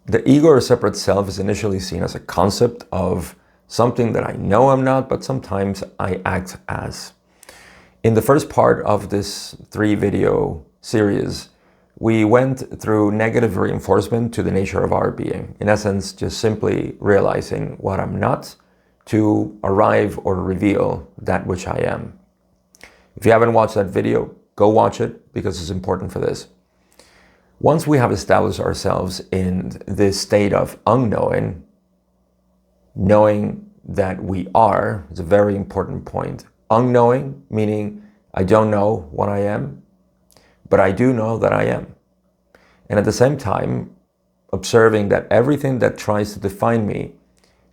The ego or separate self is initially seen as a concept of something that I know I'm not, but sometimes I act as. In the first part of this 3-video series, we went through negative reinforcement to the nature of our being. In essence, just simply realizing what I'm not to arrive or reveal that which I am. If you haven't watched that video, go watch it because it's important for this. Once we have established ourselves in this state of unknowing, knowing that we are is a very important point. Unknowing, meaning I don't know what I am, but I do know that I am. And at the same time, observing that everything that tries to define me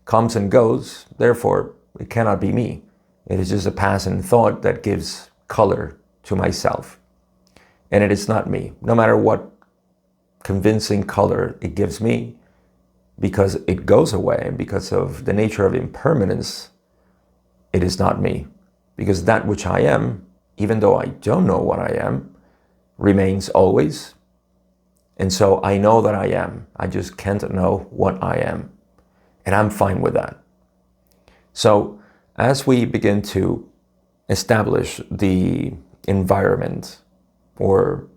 comes and goes, therefore it cannot be me. It is just a passing thought that gives color to myself. And it is not me, no matter what convincing color it gives me, because it goes away, and because of the nature of impermanence, it is not me. Because that which I am, even though I don't know what I am, remains always. And so I know that I am. I just can't know what I am. And I'm fine with that. So as we begin to establish the environment or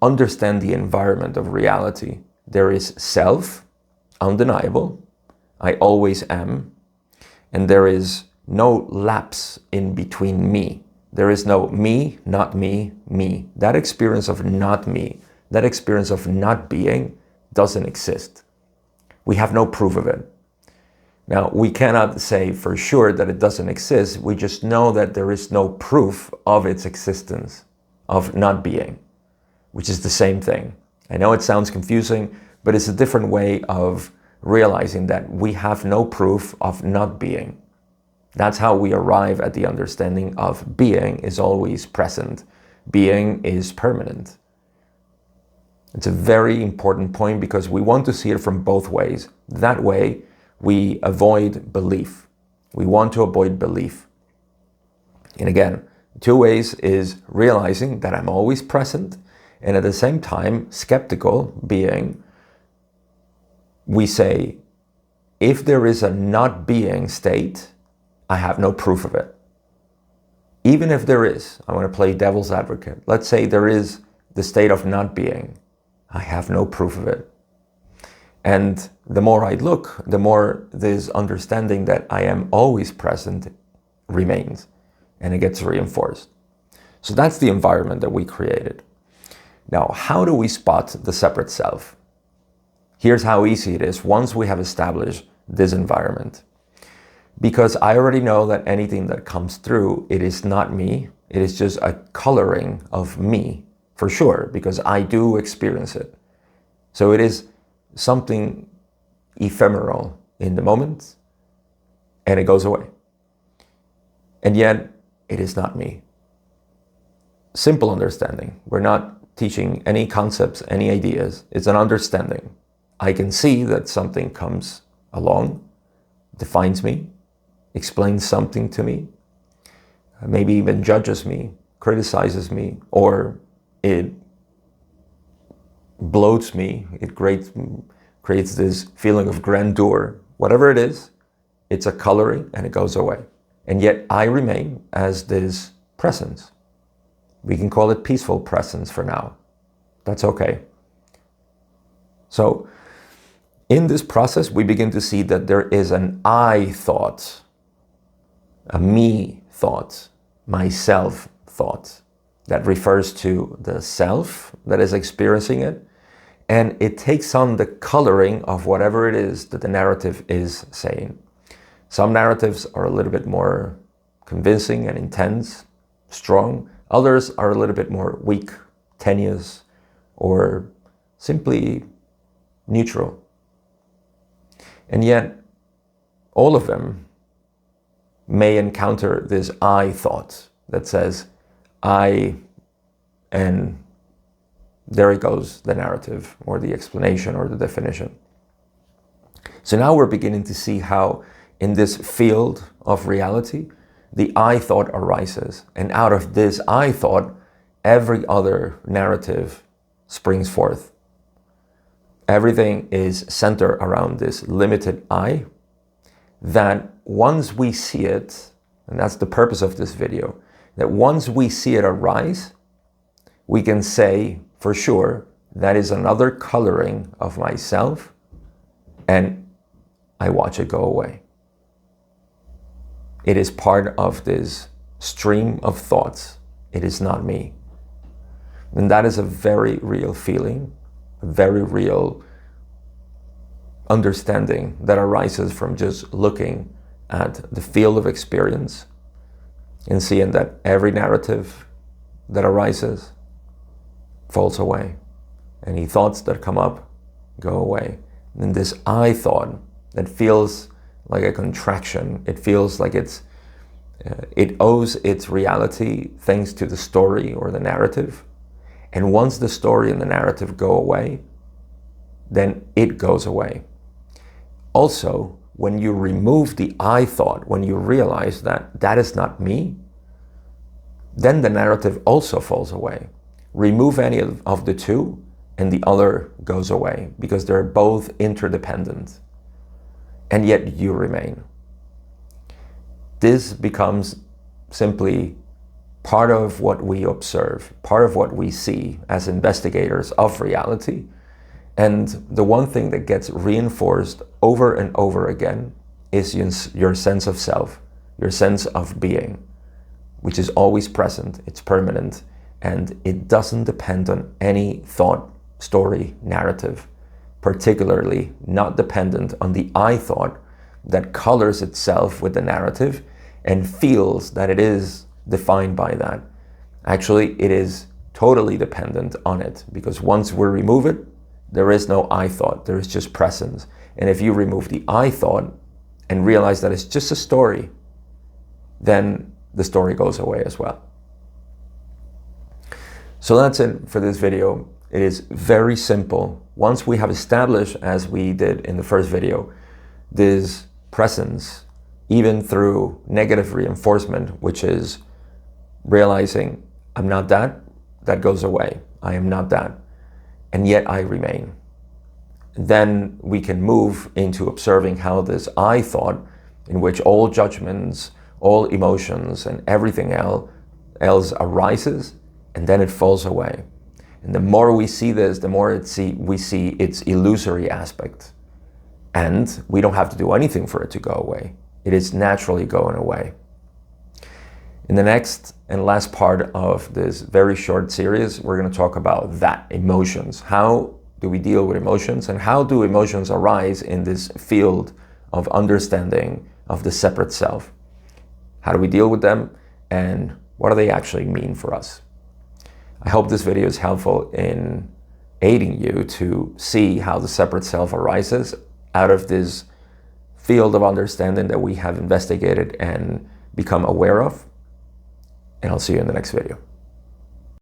understand the environment of reality, there is self, undeniable, I always am, and there is no lapse in between me. There is no me, not me, me. That experience of not me, that experience of not being doesn't exist. We have no proof of it. Now, we cannot say for sure that it doesn't exist. We just know that there is no proof of its existence, of not being, which is the same thing. I know it sounds confusing, but it's a different way of realizing that we have no proof of not being. That's how we arrive at the understanding of being is always present. Being is permanent. It's a very important point because we want to see it from both ways. That way, we avoid belief. We want to avoid belief. And again, 2 ways is realizing that I'm always present, and at the same time, skeptical being, we say, if there is a not being state, I have no proof of it. Even if there is, I want to play devil's advocate. Let's say there is the state of not being. I have no proof of it. And the more I look, the more this understanding that I am always present remains, and it gets reinforced. So that's the environment that we created. Now, how do we spot the separate self? Here's how easy it is once we have established this environment. Because I already know that anything that comes through, it is not me. It is just a coloring of me, for sure, because I do experience it. So it is something ephemeral in the moment, and it goes away. And yet, it is not me. Simple understanding. We're not teaching any concepts, any ideas. It's an understanding. I can see that something comes along, defines me, explains something to me, maybe even judges me, criticizes me, or it bloats me, it creates this feeling of grandeur. Whatever it is, it's a coloring and it goes away. And yet I remain as this presence. We can call it peaceful presence for now. That's okay. So in this process, we begin to see that there is an I thought, a me thought, myself thought that refers to the self that is experiencing it. And it takes on the coloring of whatever it is that the narrative is saying. Some narratives are a little bit more convincing and intense, strong. Others are a little bit more weak, tenuous, or simply neutral. And yet, all of them may encounter this I thought that says, I, and there it goes, the narrative or the explanation or the definition. So now we're beginning to see how in this field of reality, the I thought arises. And out of this I thought, every other narrative springs forth. everything is centered around this limited I, that once we see it, and that's the purpose of this video, that once we see it arise, we can say for sure that is another coloring of myself, and I watch it go away. It is part of this stream of thoughts. It is not me. And that is a very real feeling, a very real understanding that arises from just looking at the field of experience and seeing that every narrative that arises falls away. Any thoughts that come up go away. And this I thought that feels like a contraction, it feels like it owes its reality thanks to the story or the narrative. And once the story and the narrative go away, then it goes away. Also, when you remove the I thought, when you realize that that is not me, then the narrative also falls away. Remove any of the two and the other goes away because they're both interdependent. And yet you remain. This becomes simply part of what we observe, part of what we see as investigators of reality. And the one thing that gets reinforced over and over again is your sense of self, your sense of being, which is always present, it's permanent, and it doesn't depend on any thought, story, narrative, particularly not dependent on the I thought that colors itself with the narrative and feels that it is defined by that. Actually, it is totally dependent on it, because once we remove it, there is no I thought, there is just presence. And if you remove the I thought and realize that it's just a story, then the story goes away as well. So that's it for this video. It is very simple. Once we have established, as we did in the first video, this presence, even through negative reinforcement, which is realizing I'm not that, that goes away. I am not that. And yet I remain. Then we can move into observing how this I thought, in which all judgments, all emotions, and everything else arises, and then it falls away. And the more we see this, the more we see its illusory aspect. And we don't have to do anything for it to go away. It is naturally going away. In the next and last part of this very short series, we're going to talk about that, emotions. How do we deal with emotions, and how do emotions arise in this field of understanding of the separate self? How do we deal with them, and what do they actually mean for us? I hope this video is helpful in aiding you to see how the separate self arises out of this field of understanding that we have investigated and become aware of. And I'll see you in the next video.